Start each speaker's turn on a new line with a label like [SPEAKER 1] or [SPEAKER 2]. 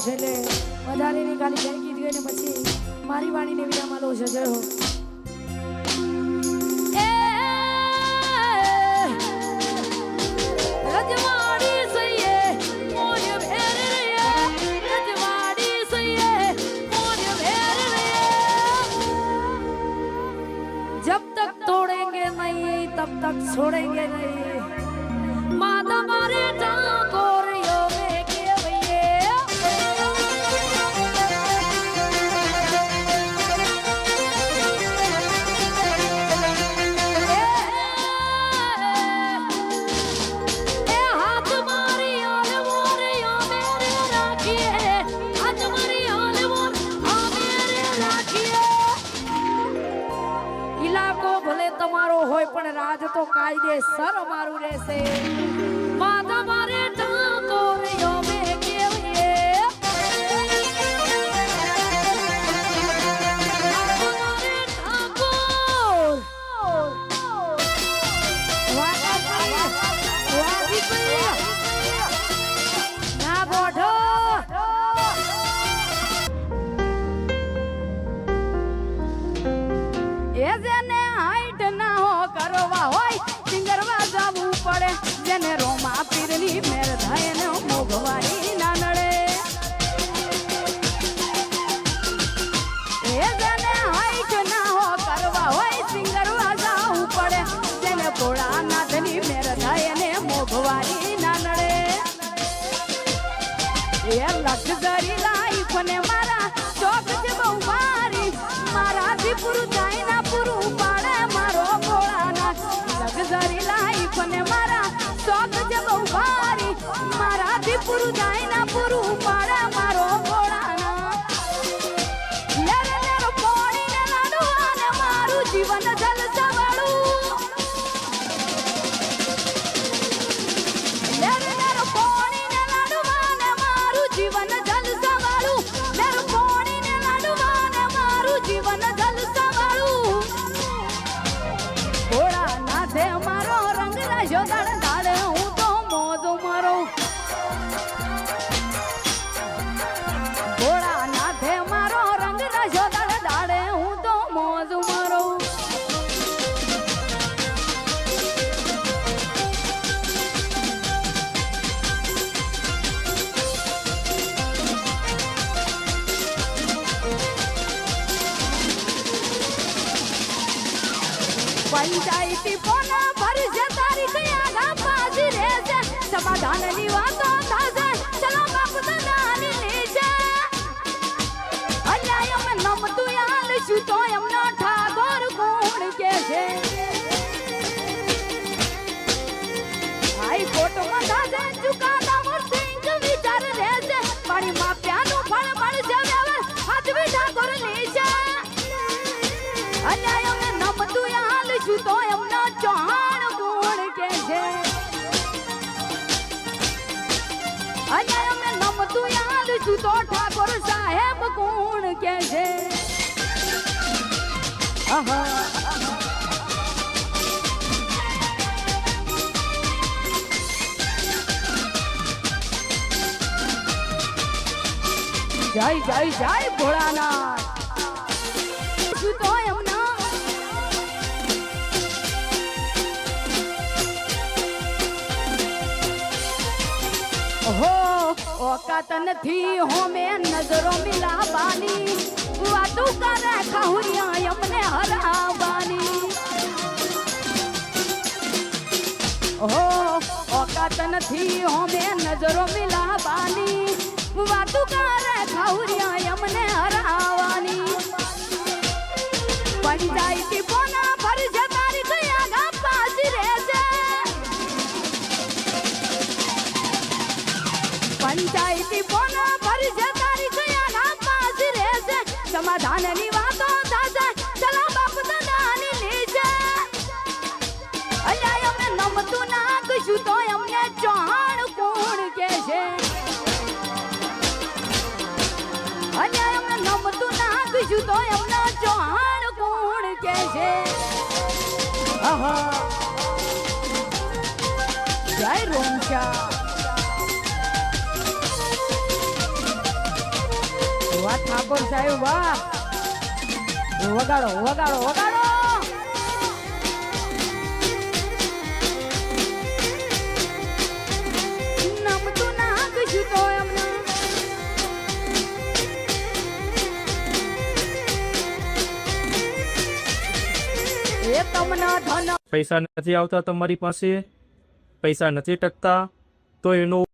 [SPEAKER 1] છે એટલે વધારેની ખાલી જય ગીત ગઈને પછી મારી વાણીને વિરામ આલો છે. જય હો. तब तक छोड़ेंगे नहीं माता मारे टांगोरियों में के भैये हाथ मारी आल मोरियों मेरे राखिए हाथ मारी आल मोर मेरे राखिए इलाको भले તમારો હોય પણ રાજ તો કાયદેસર અમારું રહેશે. માતા મારે ઠાકોરિયો મે કેવીએ મારે ઠાકોર ના બોઢો એ જેને હાઈટ ના હો કરવા હોય સિંગરવા જવું પડે જેને રોમા પીરની મેર થાય ને મોઘવારી ના નડે. એ જેને હાઈટ ના હો કરવા હોય સિંગરવા જવું પડે જેને ભોળાનાથની મેર થાય ને મોઘવારી ના નડે. એ લક્ષરી લાઈફ ને મારા શોખ છે બહુ મારી મારાથી પૂરું થાય ના પૂરું પાડે મારો ભોળાનાથ. લક્ષરી લાઈફ ને મારા શોખ છે બહુ મારી મારાથી પૂરું થાય ના પૂરું પાડે મારો ભોળાનાથ. લેર લેર પોણી ને લાડવા ને મારું જીવન જલસવાળું લેર લેર પોણી ને લાડવા ને મારું જીવન જલસવાળું લેર પોણી ને લાડવા ને મારું જીવન જલસવાળું. ભોળાનાથે મારો રંગ રાખ્યો દાડે દાડે હું તો મોજ મારો. ભોળાનાથે મારો રંગ રાખ્યો દાડે દાડે હું તો મોજ મારો. પંચાયતી પોના ભરશે તારી કયા ગા પાછી રહેશે સમાધાનની વાતો થશે ચલો બાપ દાદાની લેશે. અલ્યા એમ નમતું યાદ છું તો એમનો ઠાકોર કોણ કે છે. હાઈકોર્ટમાં થશે ચુકાદા સિંગ વિચાર રહેશે મારી માપ્યાનું ફળ મળશે વ્યવહાર હાથવી ઠાકોર લેશે. અલ્યા એમ નમતું યાદ છું તો એમનો ચૌહાણ કોણ કે છે. અલ્યા એમ નમતું યાદ છું તો ઠાકોર સાહેબ કોણ કે છે. જય જય જય ભોળાનાથ. છું તો એમનો હો ઓકાત નથી હોમે નજરો મિલાવાની વાતો કરે ખાહુરિયા એમને હરાવાની. હો ઓકાત નથી હોમે નજરો મિલાવાની વાતો કરે ખાહુરિયા એમને હરાવાની. પંચાયતી પોના ભરશે તારી કયા ગા પાછી રહેશે. પંચાયતી પોના ભરશે તારી કયા ગા પાછી રહેશે સમાધાનની વાતો થશે ચલા બાપ દાદાની લેશે. અલ્યા એમને નમતું નાખશું તો એમને ચૌહાણ કોણ કે છે. અલ્યા એમને નમતું નાખશું તો એમને ચૌહાણ કોણ કે છે. જય રોમચા. વાહ ઠાકોર સાહેબ વાહ વગાડો વગાડો વગાડો નમતું નાખશું તો એમને એ તમને ધન
[SPEAKER 2] પૈસા નથી આવતા તમારી પાસે, પૈસા નથી ટકતા, તો એનો